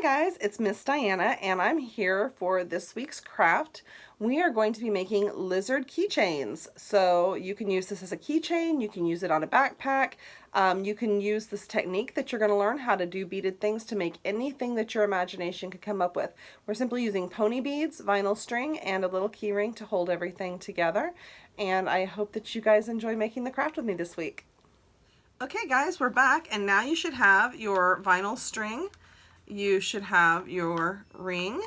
Hi guys, it's Miss Diana and I'm here for this week's craft. We are going to be making lizard keychains. So you can use this as a keychain, you can use it on a backpack, you can use this technique that you're going to learn how to do beaded things to make anything that your imagination could come up with. We're simply using pony beads, vinyl string, and a little key ring to hold everything together. And I hope that you guys enjoy making the craft with me this week. Okay guys, we're back and now you should have your vinyl string. You should have your ring,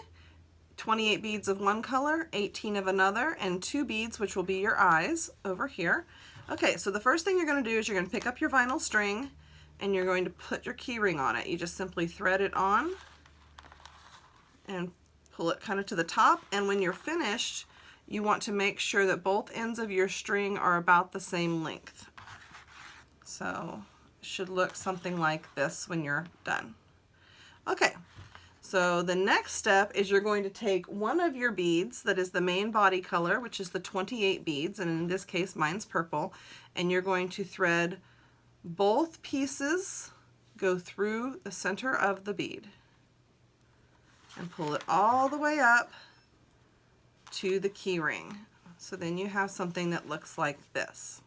28 beads of one color, 18 of another, and 2 beads, which will be your eyes over here. Okay, so the first thing you're going to do is you're going to pick up your vinyl string and you're going to put your key ring on it. You just simply thread it on and pull it kind of to the top, and when you're finished, you want to make sure that both ends of your string are about the same length. So it should look something like this when you're done. Okay, so the next step is you're going to take one of your beads that is the main body color, which is the 28 beads, and in this case mine's purple, and you're going to thread both pieces, go through the center of the bead, and pull it all the way up to the key ring. So then you have something that looks like this.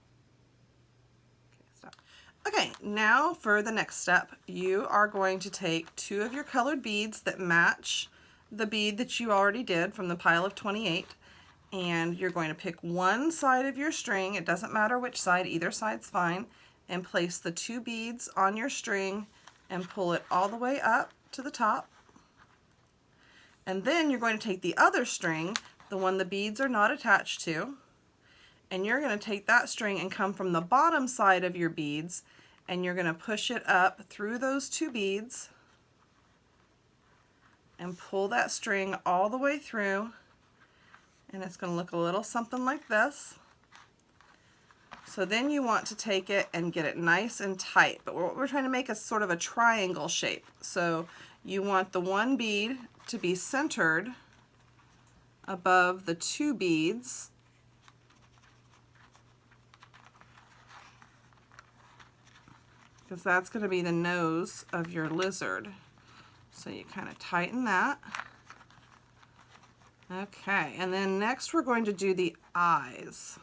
Okay, now for the next step, you are going to take 2 of your colored beads that match the bead that you already did from the pile of 28, and you're going to pick one side of your string, it doesn't matter which side, either side's fine, and place the 2 beads on your string and pull it all the way up to the top. And then you're going to take the other string, the one the beads are not attached to, and you're going to take that string and come from the bottom side of your beads and you're going to push it up through those 2 beads and pull that string all the way through, and it's going to look a little something like this. So then you want to take it and get it nice and tight, but what we're trying to make is sort of a triangle shape. So you want the one bead to be centered above the 2 beads, because that's going to be the nose of your lizard. So you kind of tighten that. Okay, and then next we're going to do the eyes.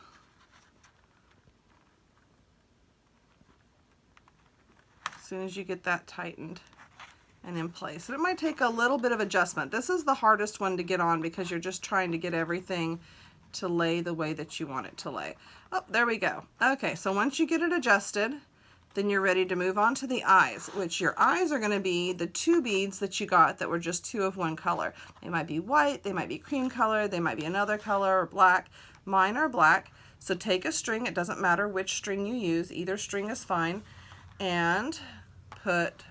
As soon as you get that tightened and in place. And it might take a little bit of adjustment. This is the hardest one to get on because you're just trying to get everything to lay the way that you want it to lay. Oh, there we go. Okay, so once you get it adjusted, then you're ready to move on to the eyes, which your eyes are going to be the 2 beads that you got that were just 2 of one color. They might be white, they might be cream color, they might be another color, or black. Mine are black. So take a string, it doesn't matter which string you use, either string is fine, and put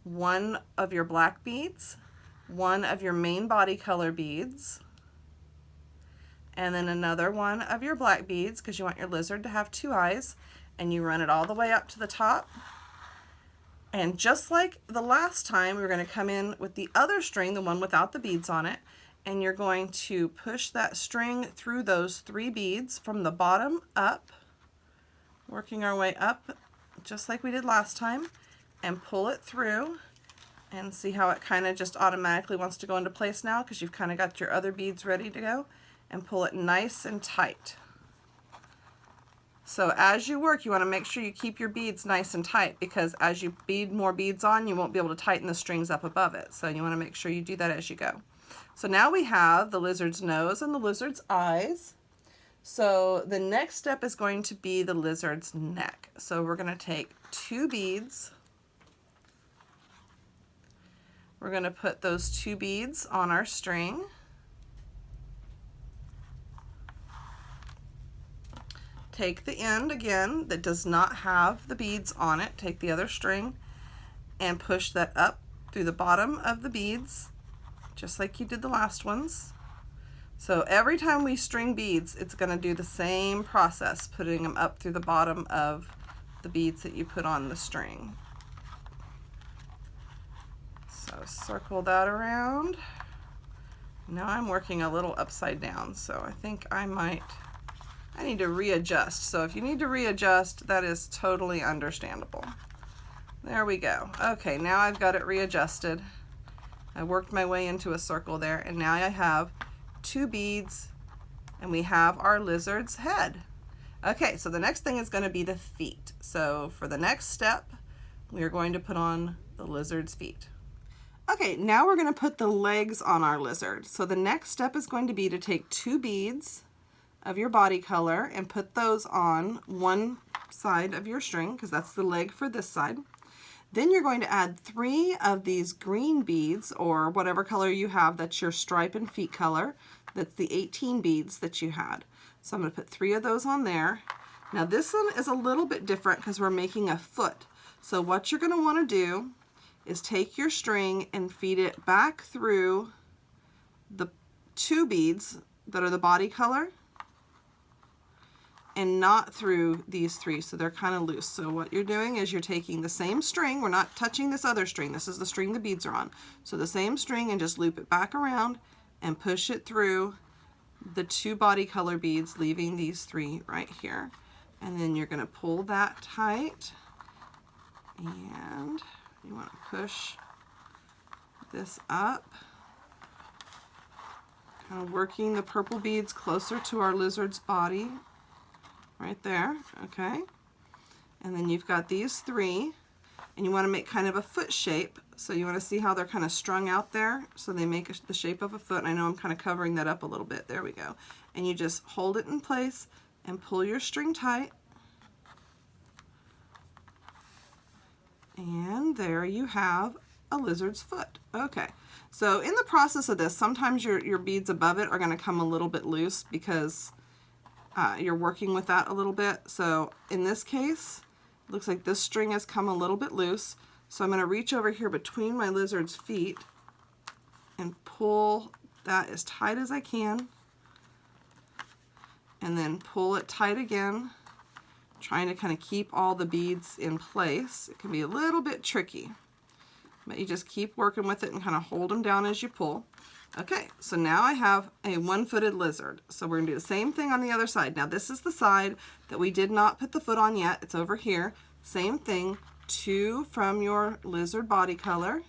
one of your black beads, one of your main body color beads, and then another one of your black beads, because you want your lizard to have 2 eyes, and you run it all the way up to the top. And just like the last time, we're going to come in with the other string, the one without the beads on it, and you're going to push that string through those 3 beads from the bottom up, working our way up just like we did last time, and pull it through, and see how it kind of just automatically wants to go into place now because you've kind of got your other beads ready to go, and pull it nice and tight. So as you work, you want to make sure you keep your beads nice and tight, because as you bead more beads on, you won't be able to tighten the strings up above it. So you want to make sure you do that as you go. So now we have the lizard's nose and the lizard's eyes. So the next step is going to be the lizard's neck. So we're going to take 2 beads. We're going to put those 2 beads on our string. Take the end again that does not have the beads on it, take the other string and push that up through the bottom of the beads, just like you did the last ones. So every time we string beads, it's going to do the same process, putting them up through the bottom of the beads that you put on the string. So circle that around. Now I'm working a little upside down, so I think I need to readjust. So if you need to readjust, that is totally understandable. There we go. Okay, now I've got it readjusted. I worked my way into a circle there, and now I have 2 beads, and we have our lizard's head. Okay, so the next thing is going to be the feet. So for the next step, we are going to put on the lizard's feet. Okay, now we're going to put the legs on our lizard. So the next step is going to be to take 2 beads of your body color and put those on one side of your string, because that's the leg for this side. Then you're going to add 3 of these green beads, or whatever color you have that's your stripe and feet color. That's the 18 beads that you had. So I'm going to put 3 of those on there. Now this one is a little bit different because we're making a foot. So what you're going to want to do is take your string and feed it back through the 2 beads that are the body color, and not through these 3, so they're kind of loose. So what you're doing is you're taking the same string, we're not touching this other string, this is the string the beads are on. So the same string, and just loop it back around and push it through the 2 body color beads, leaving these 3 right here. And then you're going to pull that tight, and you want to push this up, kind of working the purple beads closer to our lizard's body. Right there, okay? And then you've got these 3, and you want to make kind of a foot shape. So you want to see how they're kind of strung out there, so they make the shape of a foot. And I know I'm kind of covering that up a little bit. There we go. And you just hold it in place and pull your string tight. And there you have a lizard's foot. Okay, so in the process of this, sometimes your beads above it are going to come a little bit loose because you're working with that a little bit. So in this case, it looks like this string has come a little bit loose. So I'm going to reach over here between my lizard's feet and pull that as tight as I can, and then pull it tight again, trying to kind of keep all the beads in place. It can be a little bit tricky, but you just keep working with it and kind of hold them down as you pull. Okay, so now I have a 1-footed lizard. So we're going to do the same thing on the other side. Now this is the side that we did not put the foot on yet. It's over here. Same thing, 2 from your lizard body color,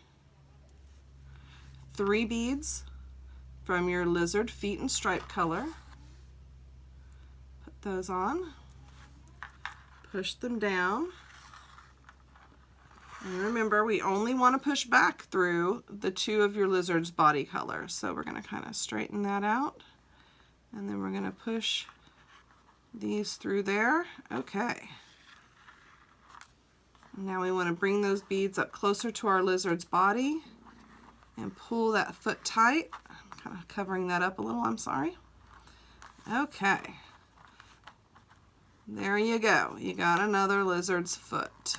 3 beads from your lizard feet and stripe color. Put those on, push them down. And remember, we only want to push back through the 2 of your lizard's body color. So we're going to kind of straighten that out. And then we're going to push these through there. Okay. Now we want to bring those beads up closer to our lizard's body and pull that foot tight. I'm kind of covering that up a little, I'm sorry. Okay. There you go. You got another lizard's foot.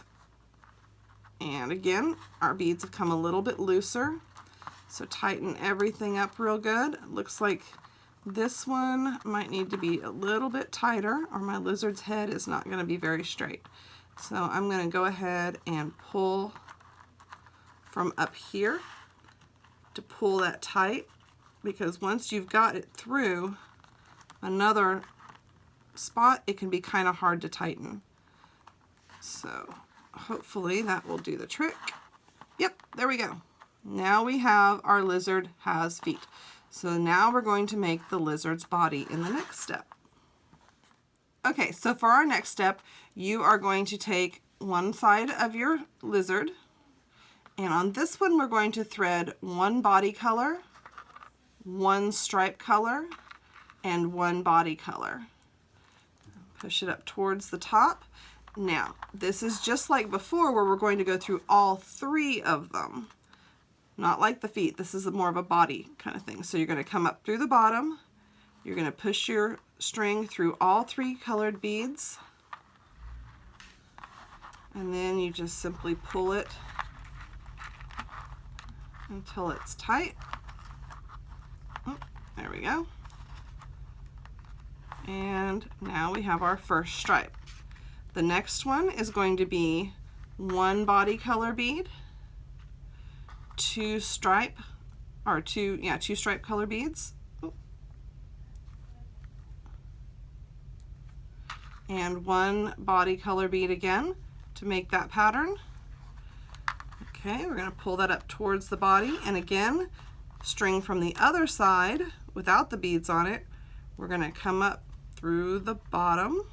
And again, our beads have come a little bit looser, so tighten everything up real good. It looks like this one might need to be a little bit tighter, or my lizard's head is not going to be very straight. So I'm going to go ahead and pull from up here to pull that tight, because once you've got it through another spot, it can be kind of hard to tighten. So hopefully that will do the trick. Yep, there we go. Now we have our lizard has feet. So now we're going to make the lizard's body in the next step. Okay, so for our next step, you are going to take one side of your lizard, and on this one we're going to thread 1 body color, 1 stripe color, and 1 body color. Push it up towards the top. Now, this is just like before, where we're going to go through all 3 of them. Not like the feet, this is more of a body kind of thing. So you're going to come up through the bottom, you're going to push your string through all 3 colored beads, and then you just simply pull it until it's tight. Oh, there we go. And now we have our first stripe. The next one is going to be 1 body color bead, 2 stripe, or 2 stripe color beads, and 1 body color bead again to make that pattern. Okay, we're going to pull that up towards the body, and again, string from the other side without the beads on it. We're going to come up through the bottom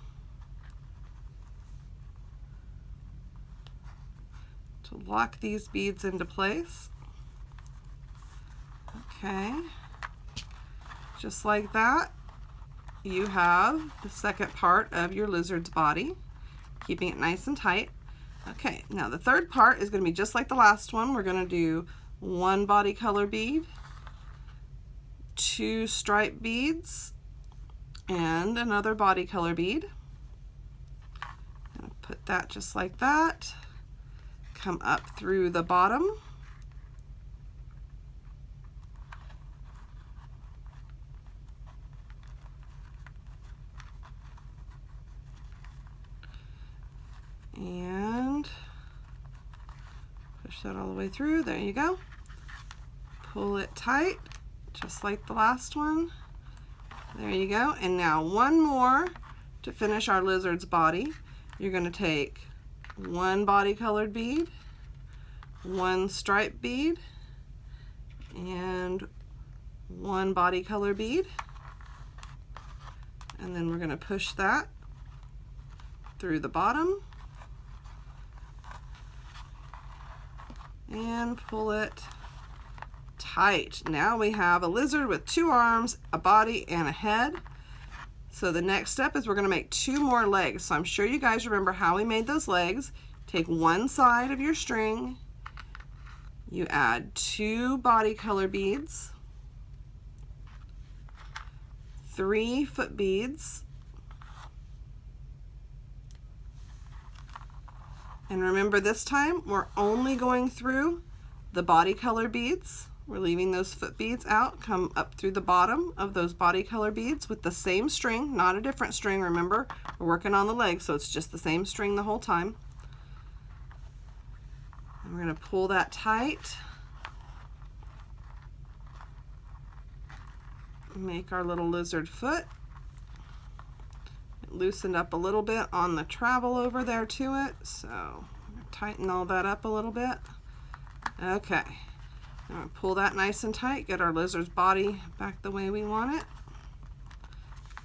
to lock these beads into place. Okay, just like that, you have the second part of your lizard's body, keeping it nice and tight. Okay, now the third part is going to be just like the last one. We're going to do one body color bead, 2 stripe beads, and another body color bead. Put that just like that. Come up through the bottom. And push that all the way through. There you go. Pull it tight, just like the last one. There you go. And now one more to finish our lizard's body. You're going to take one body colored bead, one stripe bead, and one body color bead. And then we're going to push that through the bottom and pull it tight. Now we have a lizard with 2 arms, a body, and a head. So the next step is we're going to make 2 more legs. So I'm sure you guys remember how we made those legs. Take one side of your string, you add 2 body color beads, 3 foot beads, and remember this time we're only going through the body color beads. We're leaving those foot beads out. Come up through the bottom of those body color beads with the same string, not a different string. Remember, we're working on the legs, so it's just the same string the whole time. And we're going to pull that tight. Make our little lizard foot. It loosened up a little bit on the travel over there to it, so I'm going to tighten all that up a little bit. Okay. I'm going to pull that nice and tight, get our lizard's body back the way we want it.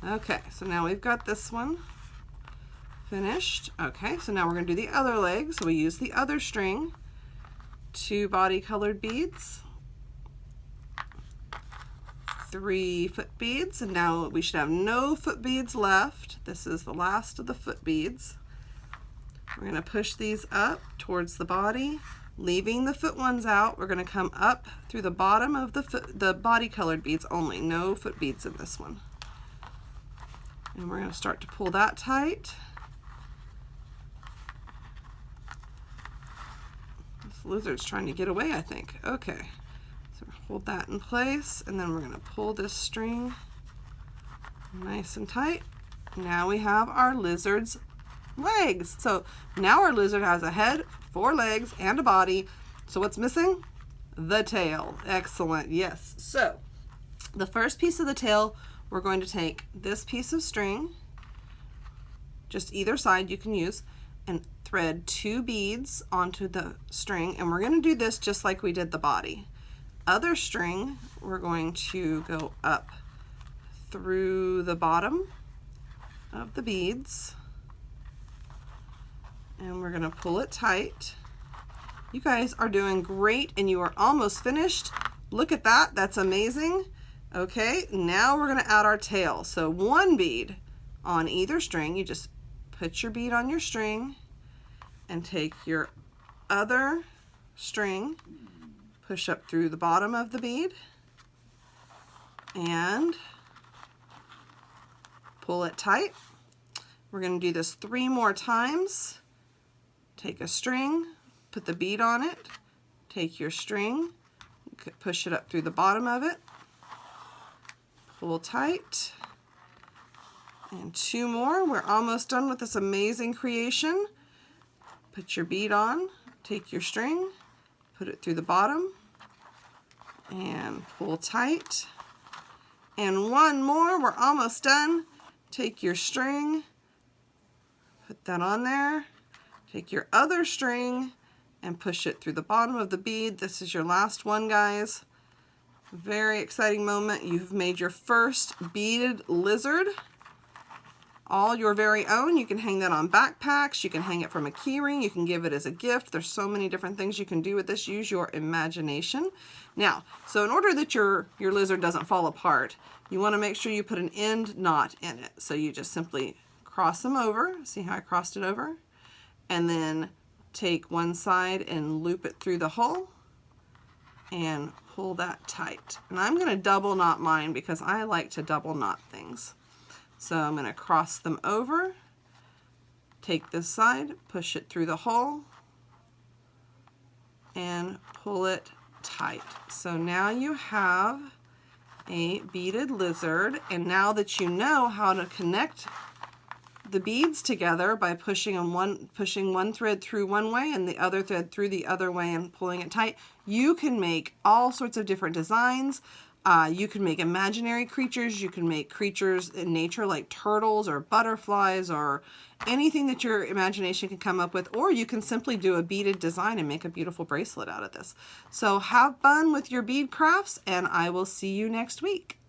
Okay, so now we've got this one finished. Okay, so now we're going to do the other leg. So we use the other string, 2 body colored beads, 3 foot beads, and now we should have no foot beads left. This is the last of the foot beads. We're going to push these up towards the body, leaving the foot ones out. We're going to come up through the bottom of the body colored beads only, no foot beads in this one. And we're going to start to pull that tight. This lizard's trying to get away, I think. Okay, so hold that in place, and then we're going to pull this string nice and tight. Now we have our lizard's legs. So now our lizard has a head, 4 legs, and a body. So what's missing? The tail. Excellent. Yes. So the first piece of the tail, we're going to take this piece of string, just either side you can use, and thread 2 beads onto the string, and we're going to do this just like we did the body. Other string, we're going to go up through the bottom of the beads, and we're going to pull it tight. You guys are doing great, and you are almost finished. Look at that. That's amazing. Okay, now we're going to add our tail. So 1 bead on either string. You just put your bead on your string and take your other string, push up through the bottom of the bead, and pull it tight. We're going to do this 3 more times. Take a string, put the bead on it, take your string, push it up through the bottom of it, pull tight, and 2 more. We're almost done with this amazing creation. Put your bead on, take your string, put it through the bottom, and pull tight. And 1 more, we're almost done. Take your string, put that on there, take your other string, and push it through the bottom of the bead. This is your last one, guys. Very exciting moment. You've made your first beaded lizard, all your very own. You can hang that on backpacks, you can hang it from a key ring, you can give it as a gift. There's so many different things you can do with this. Use your imagination. Now, so in order that your lizard doesn't fall apart, you want to make sure you put an end knot in it. So you just simply cross them over. See how I crossed it over? And then take one side and loop it through the hole and pull that tight. And I'm going to double knot mine because I like to double knot things. So I'm going to cross them over, take this side, push it through the hole, and pull it tight. So now you have a beaded lizard, and now that you know how to connect the beads together by pushing one thread through one way and the other thread through the other way and pulling it tight, you can make all sorts of different designs. You can make imaginary creatures, you can make creatures in nature like turtles or butterflies or anything that your imagination can come up with, or you can simply do a beaded design and make a beautiful bracelet out of this. So have fun with your bead crafts, and I will see you next week.